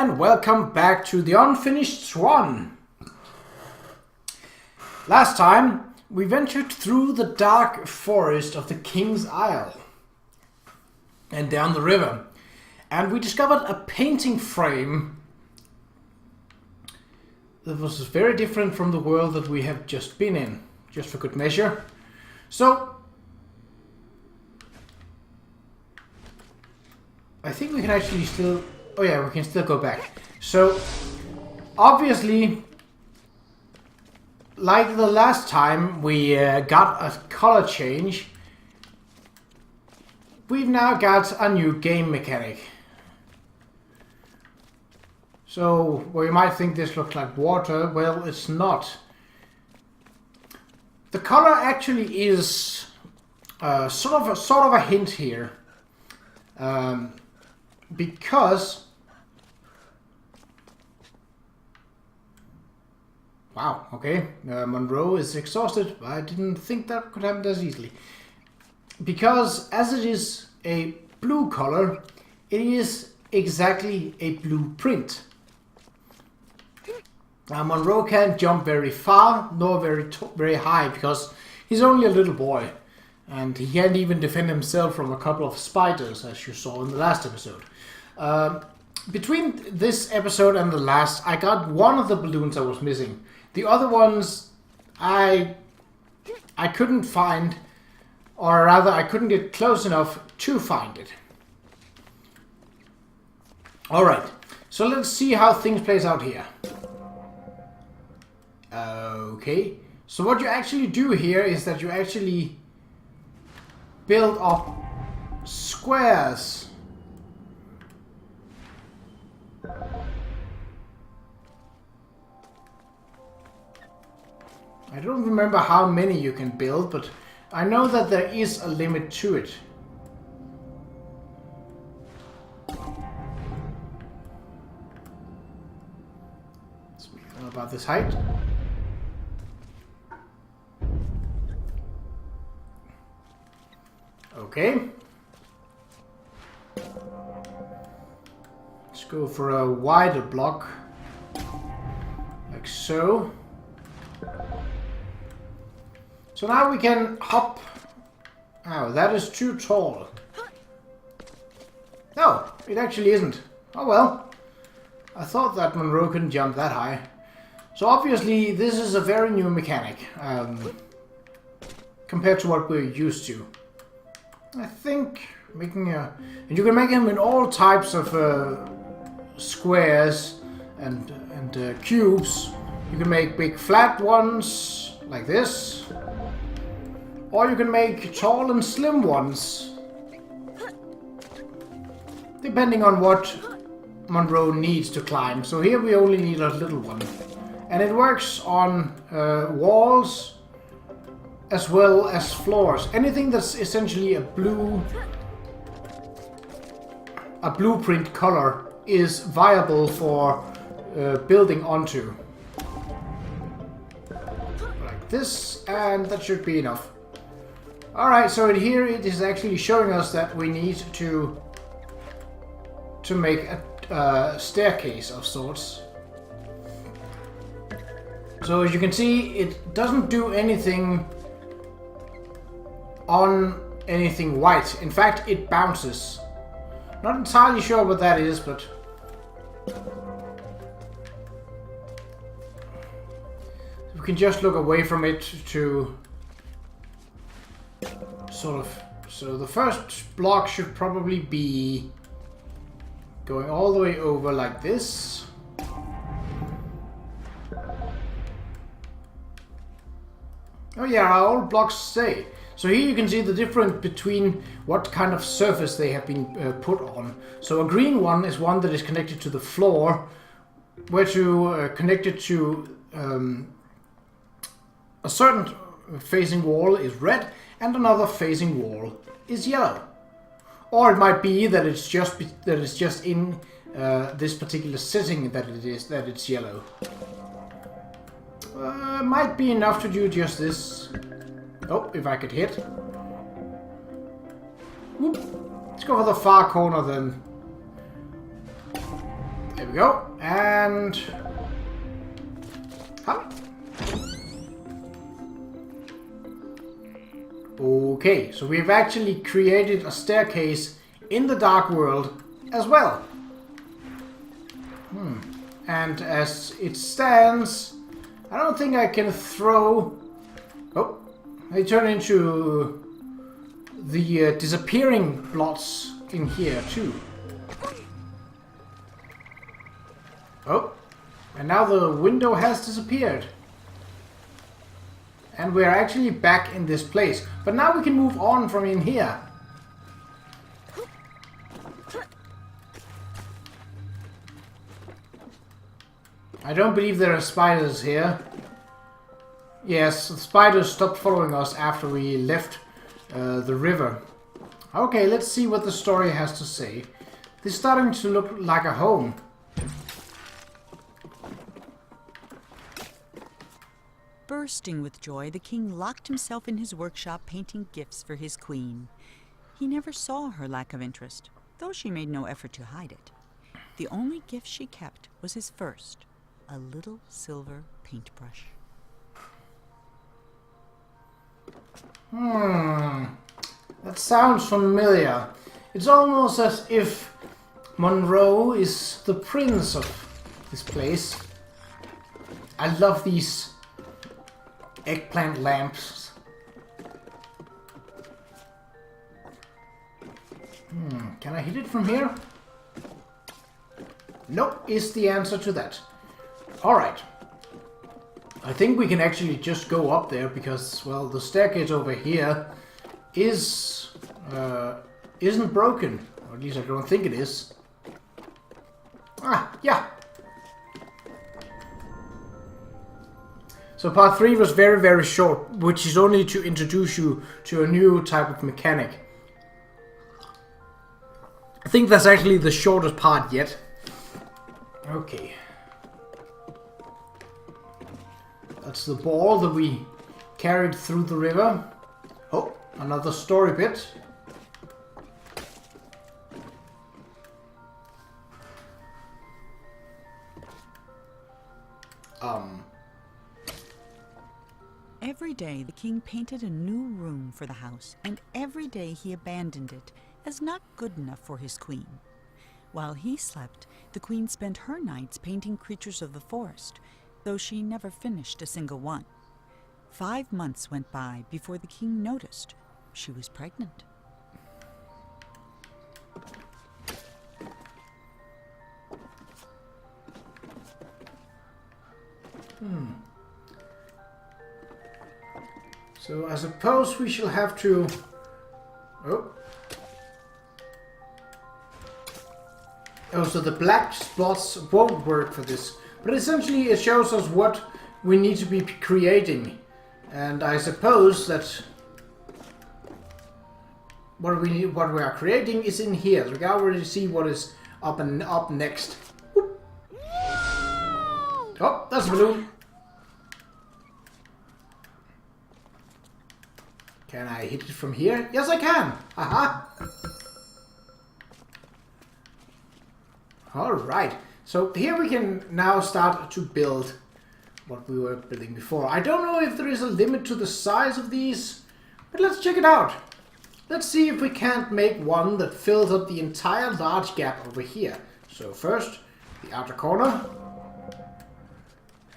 and welcome back to the unfinished Swan. Last time we ventured through the dark forest of the King's Isle and down the river, and we discovered a painting frame that was very different from the world that we have just been in, just for good measure. So I think we can actually still... Oh yeah, we can still go back. So, obviously, like the last time we got a color change, we've now got a new game mechanic. So, well, you might think this looks like water. Well, it's not. The color actually is sort of a hint here. Because... Wow, okay. Monroe is exhausted. I didn't think that could happen as easily. Because as it is a blue color, it is exactly a blueprint. Now Monroe can't jump very far, nor very high, because he's only a little boy. And he can't even defend himself from a couple of spiders, as you saw in the last episode. Between this episode and the last, I got one of the balloons I was missing. The other ones, I couldn't find, or rather I couldn't get close enough to find it. Alright, so let's see how things plays out here. Okay, so what you actually do here is that you actually build up squares. I don't remember how many you can build, but I know that there is a limit to it. Let's make about this height. Okay. Let's go for a wider block, like so. So now we can hop. Oh, that is too tall. No, it actually isn't. Oh well. I thought that Monroe couldn't jump that high. So obviously this is a very new mechanic. Compared to what we're used to. I think making a... And you can make them in all types of squares and cubes. You can make big flat ones, like this. Or you can make tall and slim ones. Depending on what Monroe needs to climb. So here we only need a little one. And it works on walls as well as floors. Anything that's essentially a blueprint color is viable for building onto. Like this, and that should be enough. Alright, so here it is actually showing us that we need to make a staircase of sorts. So as you can see, it doesn't do anything on anything white. In fact, it bounces. Not entirely sure what that is, but... we can just look away from it to... sort of... So the first block should probably be going all the way over like this. Oh yeah, our old blocks stay. So here you can see the difference between what kind of surface they have been put on. So a green one is one that is connected to the floor, where to connect it to a certain facing wall is red, and another facing wall is yellow. Or it might be that it's just in this particular setting that it's yellow. Might be enough to do just this. Oh, if I could hit. Whoop. Let's go for the far corner then. There we go. And... Hop. Okay, so we've actually created a staircase in the Dark World as well. And as it stands, I don't think I can throw... Oh, they turn into the disappearing blots in here too. Oh, and now the window has disappeared. And we're actually back in this place. But now we can move on from in here. I don't believe there are spiders here. Yes, the spiders stopped following us after we left the river. Okay, let's see what the story has to say. This is starting to look like a home. Bursting with joy, the king locked himself in his workshop painting gifts for his queen. He never saw her lack of interest, though she made no effort to hide it. The only gift she kept was his first, a little silver paintbrush. That sounds familiar. It's almost as if Monroe is the prince of this place. I love these eggplant lamps. Can I hit it from here? Nope, is the answer to that. Alright. I think we can actually just go up there because, well, the staircase over here isn't broken. Or at least I don't think it is. Ah, yeah. So part 3 was very, very short, which is only to introduce you to a new type of mechanic. I think that's actually the shortest part yet. Okay. That's the ball that we carried through the river. Oh, another story bit. Every day the king painted a new room for the house, and every day he abandoned it as not good enough for his queen. While he slept, the queen spent her nights painting creatures of the forest, though she never finished a single one. 5 months went by before the king noticed she was pregnant. So I suppose we shall have to... Oh, so the black spots won't work for this. But essentially it shows us what we need to be creating. And I suppose that what we are creating is in here. So we can already see what is up next. Whoop. Oh, that's a balloon. Can I hit it from here? Yes, I can! Aha! Alright, so here we can now start to build what we were building before. I don't know if there is a limit to the size of these, but let's check it out. Let's see if we can't make one that fills up the entire large gap over here. So first, the outer corner.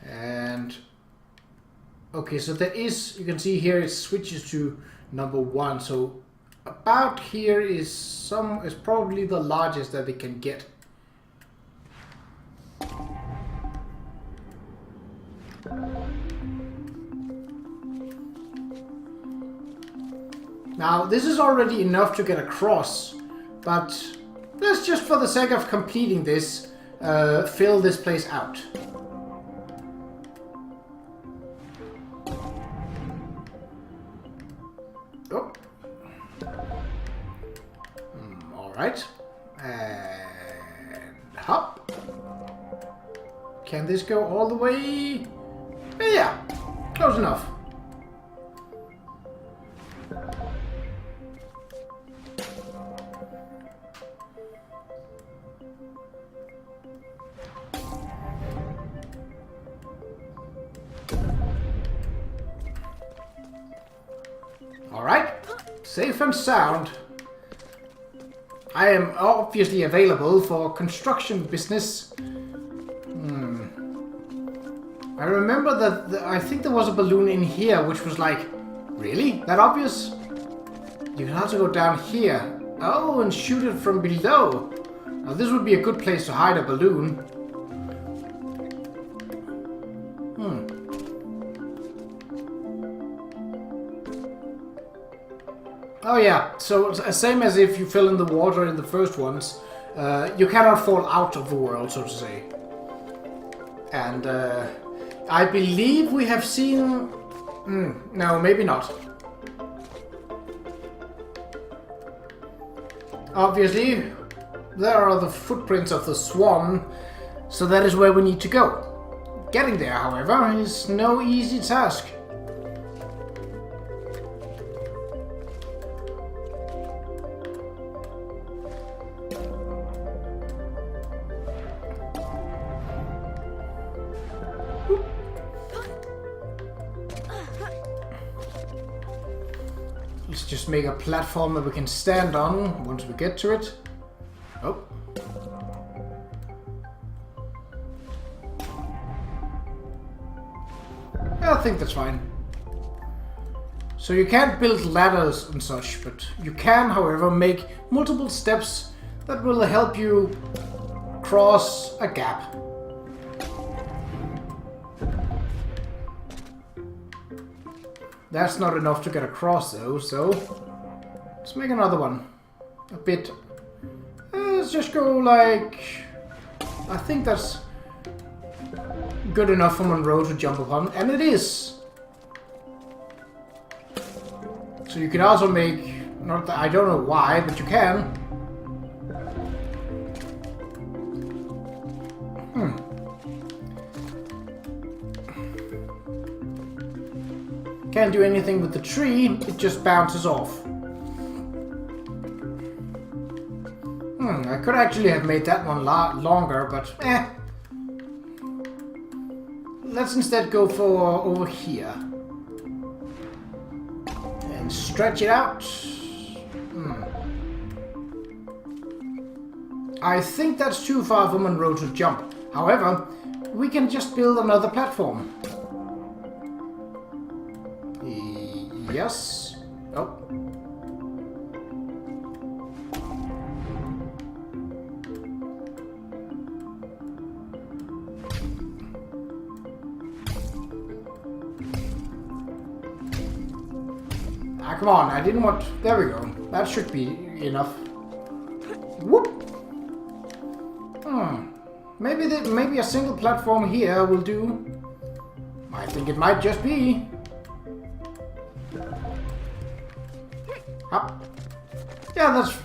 And... okay, so there is, you can see here it switches to number 1. So about here is probably the largest that it can get. Now this is already enough to get across, but let's just for the sake of completing this, fill this place out. Oh. Alright. And hop. Can this go all the way? Yeah, close enough. Safe and sound. I am obviously available for construction business. I remember that I think there was a balloon in here which was like, really? That obvious? You can also go down here. Oh, and shoot it from below. Now this would be a good place to hide a balloon. Oh yeah, so same as if you fell in the water in the first ones, you cannot fall out of the world, so to say. And I believe we have seen... no, maybe not. Obviously, there are the footprints of the Swan, so that is where we need to go. Getting there, however, is no easy task. Let's just make a platform that we can stand on once we get to it. Oh. I think that's fine. So you can't build ladders and such, but you can, however, make multiple steps that will help you cross a gap. That's not enough to get across though, so let's make another one. A bit. Let's just go like... I think that's good enough for Monroe to jump upon, and it is. So you can also make... Not that, I don't know why, but you can. Can't do anything with the tree, it just bounces off. I could actually have made that one longer, but let's instead go for over here. And stretch it out. I think that's too far for Monroe to jump. However, we can just build another platform. Yes. Oh. Ah, come on. I didn't want... There we go. That should be enough. Whoop. Maybe a single platform here will do. I think it might just be. Up. Yeah, that's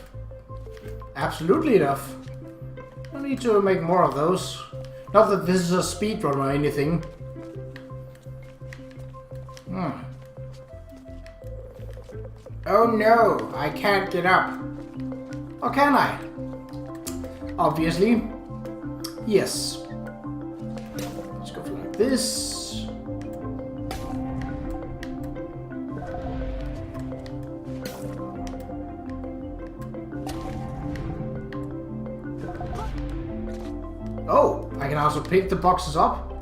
absolutely enough. I need to make more of those. Not that this is a speedrun or anything. Oh no, I can't get up. Or can I? Obviously. Yes. Let's go for like this. Oh, I can also pick the boxes up.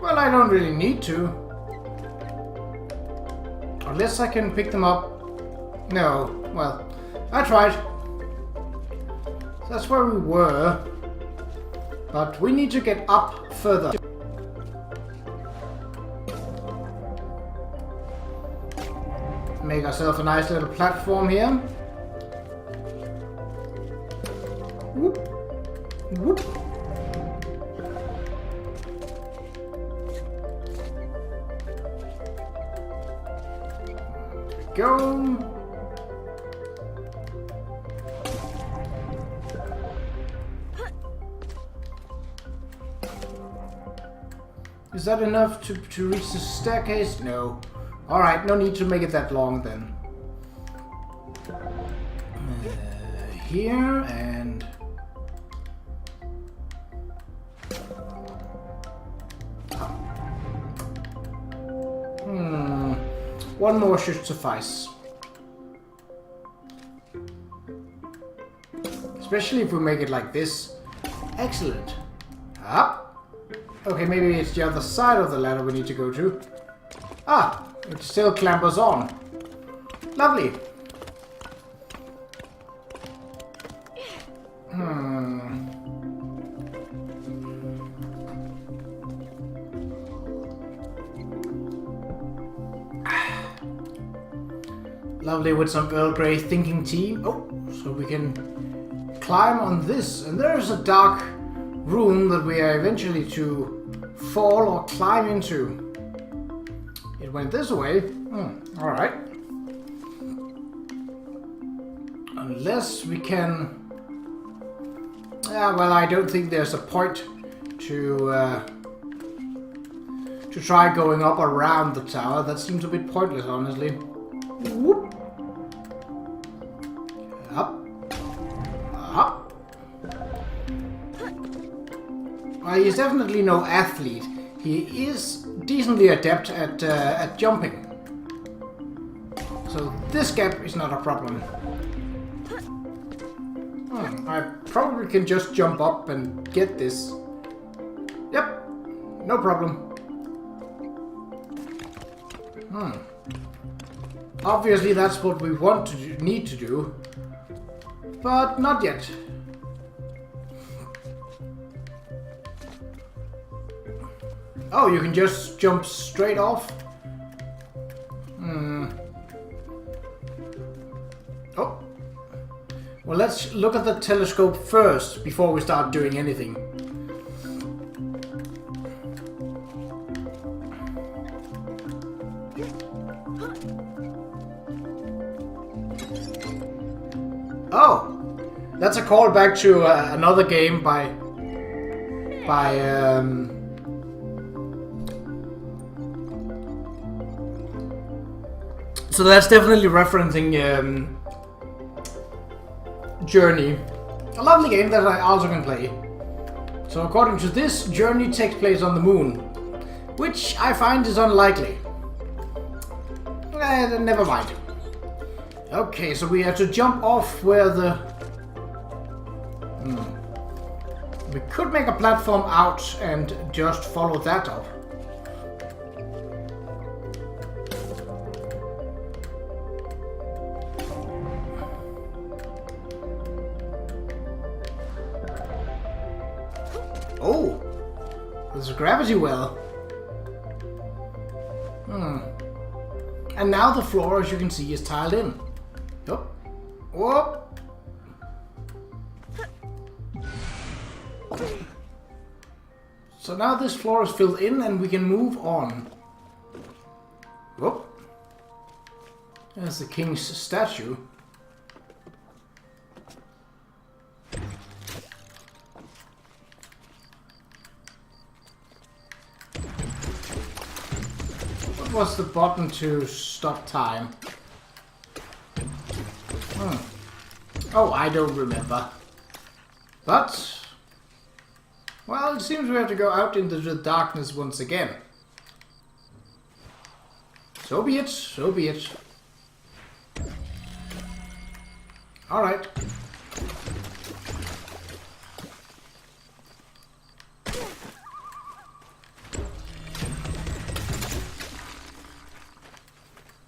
Well, I don't really need to. Unless I can pick them up. No, well, I tried. That's where we were. But we need to get up further. Make ourselves a nice little platform here. Whoop. Whoop. There we go. Is that enough to reach the staircase? No. Alright, no need to make it that long then. Here and... One more should suffice. Especially if we make it like this. Excellent. Up. Okay, maybe it's the other side of the ladder we need to go to. Ah, it still clambers on. Lovely. Lovely with some Earl Grey thinking tea. Oh, so we can climb on this. And there's a dark room that we are eventually to fall or climb into. It went this way. Alright. Unless we can... well, I don't think there's a point to try going up around the tower. That seems a bit pointless, honestly. Whoop. Up. Up. Well, he's definitely no athlete. He is decently adept at jumping. So this gap is not a problem. I probably can just jump up and get this. Yep, no problem. Obviously that's what we want to do, need to do, but not yet. Oh, you can just jump straight off? Oh. Well, let's look at the telescope first before we start doing anything. Oh, that's a callback to another game by so that's definitely referencing Journey, a lovely game that I also can play. So according to this, Journey takes place on the moon, which I find is unlikely. Never mind. Okay, so we have to jump off where the... We could make a platform out and just follow that up. Oh, there's a gravity well. And now the floor, as you can see, is tiled in. Oh. Whoop. So now this floor is filled in and we can move on. Whoop. There's the king's statue. What was the button to stop time? Oh, I don't remember. But, well, it seems we have to go out into the darkness once again. So be it, so be it. Alright.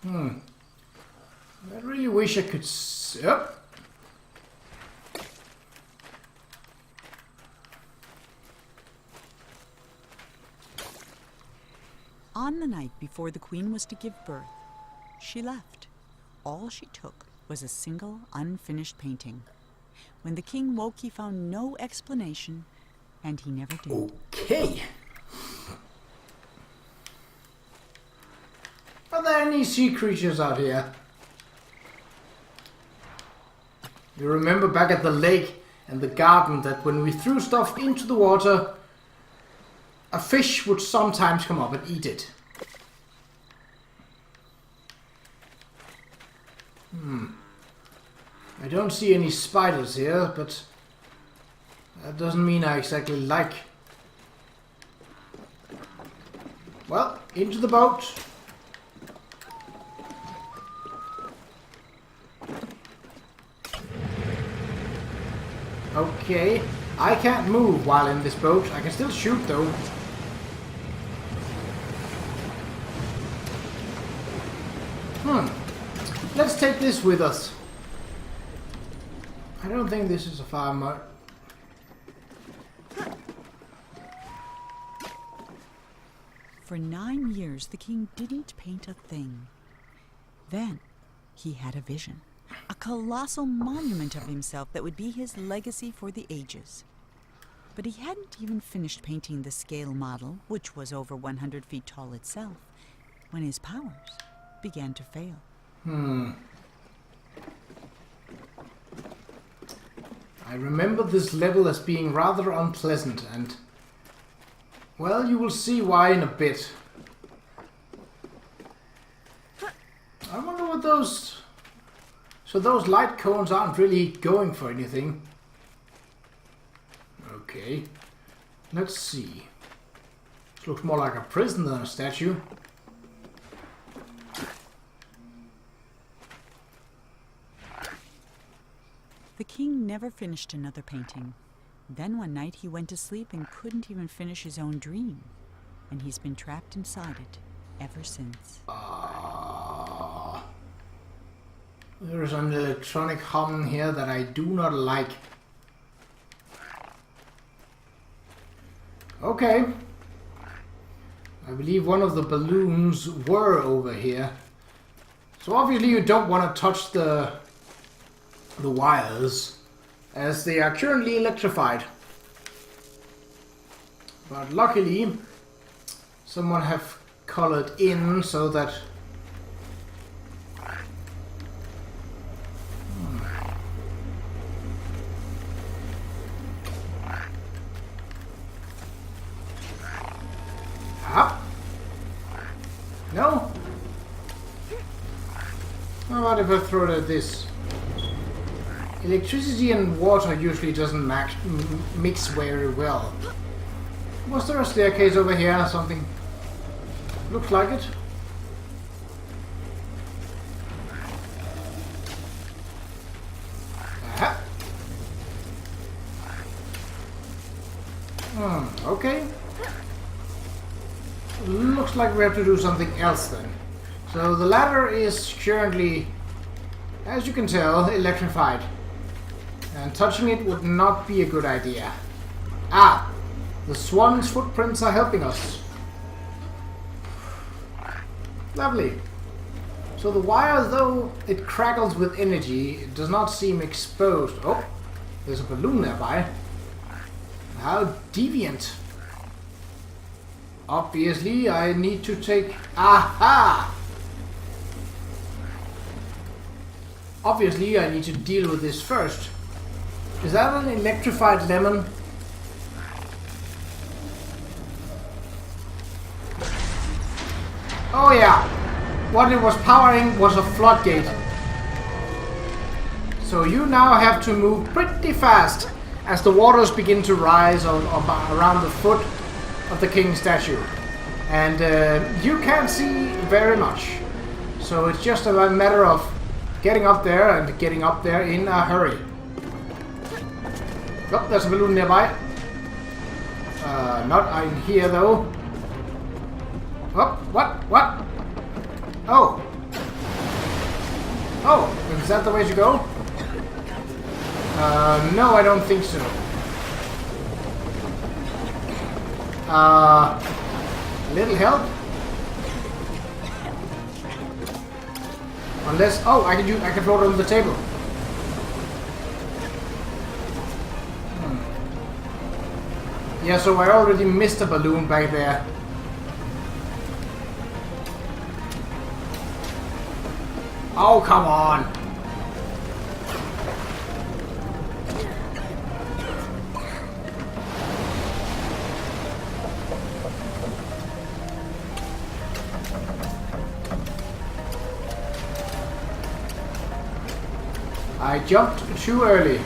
I really wish I could... Yep. On the night before the queen was to give birth, she left. All she took was a single unfinished painting. When the king woke, he found no explanation, and he never did. Okay. Are there any sea creatures out here? You remember back at the lake and the garden that when we threw stuff into the water, a fish would sometimes come up and eat it. I don't see any spiders here, but that doesn't mean I exactly like. Well, into the boat. Okay. I can't move while in this boat. I can still shoot though. Let's take this with us. I don't think this is a farmer. For 9 years, the king didn't paint a thing. Then, he had a vision. A colossal monument of himself that would be his legacy for the ages. But he hadn't even finished painting the scale model, which was over 100 feet tall itself, when his powers began to fail. I remember this level as being rather unpleasant, and well, you will see why in a bit. I wonder what those... So those light cones aren't really going for anything. Okay. Let's see. This looks more like a prison than a statue. The king never finished another painting. Then one night he went to sleep and couldn't even finish his own dream. And he's been trapped inside it ever since. There's an electronic hum here that I do not like. Okay. I believe one of the balloons were over here. So obviously you don't want to touch the wires, as they are currently electrified. But luckily, someone have colored in so that... Up. No? How about if I throw it at this? Electricity and water usually doesn't mix very well. Was there a staircase over here? Something looks like it. Aha. Okay. Looks like we have to do something else then. So the ladder is currently, as you can tell, electrified. And touching it would not be a good idea. Ah! The Swan's footprints are helping us. Lovely. So the wire, though it crackles with energy, it does not seem exposed. Oh! There's a balloon nearby. How deviant. Obviously, I need to take... Aha! Obviously, I need to deal with this first. Is that an electrified lemon? Oh yeah! What it was powering was a floodgate. So you now have to move pretty fast as the waters begin to rise around the foot of the king statue. And you can't see very much. So it's just a matter of getting up there and getting up there in a hurry. Oh, there's a balloon nearby. Not in here though. Oh, what? Oh. Oh, is that the way to go? No, I don't think so. Little help? Unless, oh, I can float on the table. Yeah, so I already missed a balloon back there. Oh, come on. I jumped too early.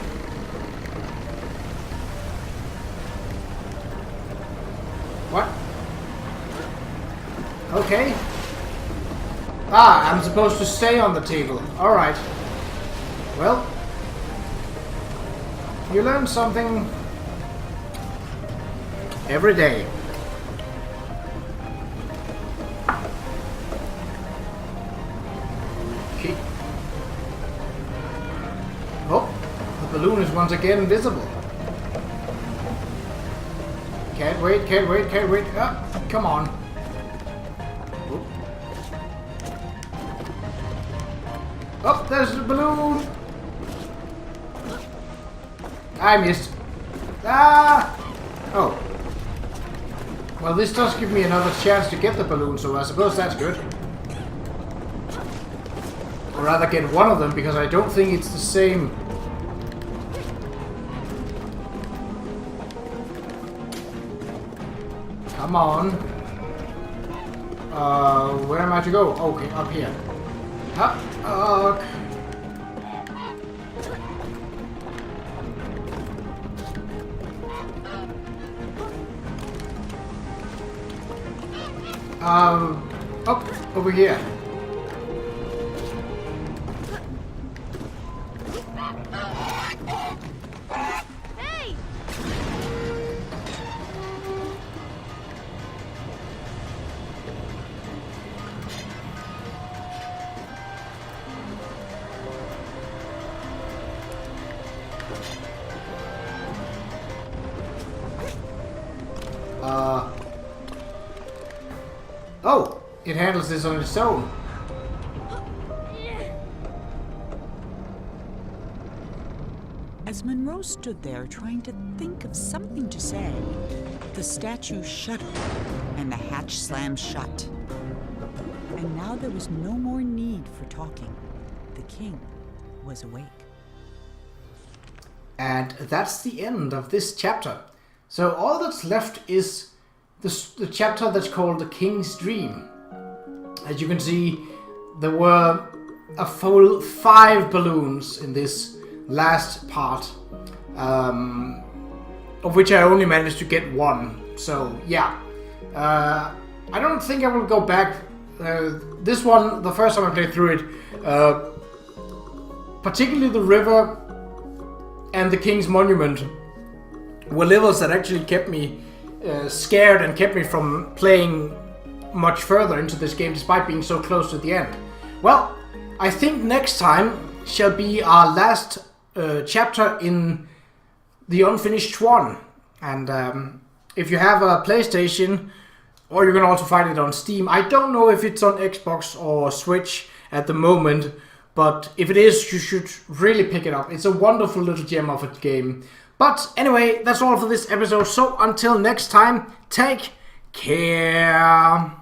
What? Okay. Ah, I'm supposed to stay on the table. Alright. Well. You learn something every day. Okay. Oh, the balloon is once again visible. Can't wait, can't wait, can't wait. Ah, come on. Oh, there's the balloon. I missed. Ah! Oh. Well, this does give me another chance to get the balloon, so I suppose that's good. Or rather get one of them, because I don't think it's the same. Come on. Where am I to go? Okay, up here. Up. Up over here. Hey! Oh, it handles this on its own. As Monroe stood there trying to think of something to say, the statue shuddered and the hatch slammed shut. And now there was no more need for talking. The king was awake. And that's the end of this chapter. So all that's left is the chapter that's called The King's Dream. As you can see, there were a full 5 balloons in this last part, of which I only managed to get 1. So yeah, I don't think I will go back. This one, the first time I played through it, particularly the river and the King's Monument were levels that actually kept me scared and kept me from playing much further into this game despite being so close to the end. Well, I think next time shall be our last chapter in the unfinished Swan. And if you have a PlayStation, or you can also find it on Steam. I don't know if it's on Xbox or Switch at the moment, but if it is, you should really pick it up. It's a wonderful little gem of a game. But anyway, that's all for this episode. So until next time, take care.